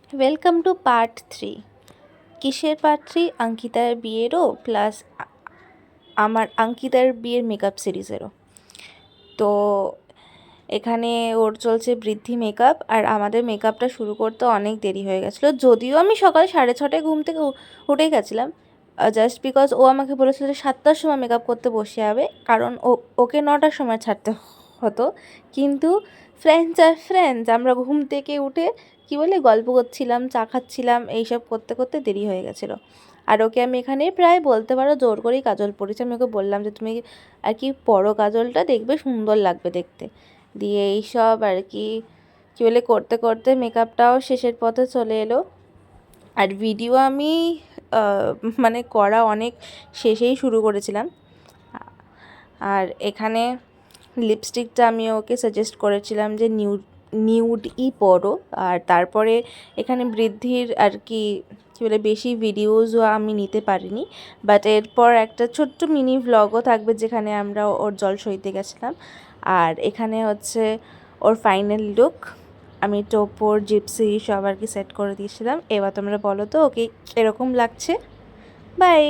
Welcome to part 3। কিসের part 3? অঙ্কিতার বিয়েরও plus আমার অঙ্কিতার বিয়ের মেকআপ সিরিজেরও। তো এখানে ওর চলছে বৃদ্ধি মেকআপ, আর আমাদের মেকআপটা শুরু করতে অনেক দেরি হয়ে গেছিলো। যদিও আমি সকাল 6:30টায় ঘুম থেকে উঠে গেছিলাম, জাস্ট বিকজ ও আমাকে বলেছিল যে 7টার সময় মেকআপ করতে বসে যাবে, কারণ ওকে 9টার সময় ছাড়তে হতো। কিন্তু ফ্রেন্ডস আমরা ঘুম থেকে উঠে কী বলে গল্প করছিলাম, চা খাচ্ছিলাম, এইসব করতে করতে দেরি হয়ে গেছিলো। আর ওকে আমি এখানে প্রায় বলতে পারো জোর করেই কাজল পরেছি। আমি ওকে বললাম যে তুমি আর কি পরো কাজলটা, দেখবে সুন্দর লাগবে দেখতে। দিয়ে এইসব আর কি কী বলে করতে করতে মেকআপটাও শেষের পথে চলে এলো। আর ভিডিও আমি মানে করা অনেক শেষেই শুরু করেছিলাম। আর এখানে লিপস্টিকটা আমি ওকে সাজেস্ট করেছিলাম যে নিউডই পরো। আর তারপরে এখানে বৃদ্ধির আর কি বলে বেশি ভিডিওসও আমি নিতে পারিনি, বাট এরপর একটা ছোট্ট মিনি ভ্লগও থাকবে যেখানে আমরা ওর জল সইতে গেছিলাম। আর এখানে হচ্ছে ওর ফাইনাল লুক। আমি টোপর জিপসি সব আর কি সেট করে দিয়েছিলাম। এবার তোমরা বলো তো ওকে এরকম লাগছে। বাই।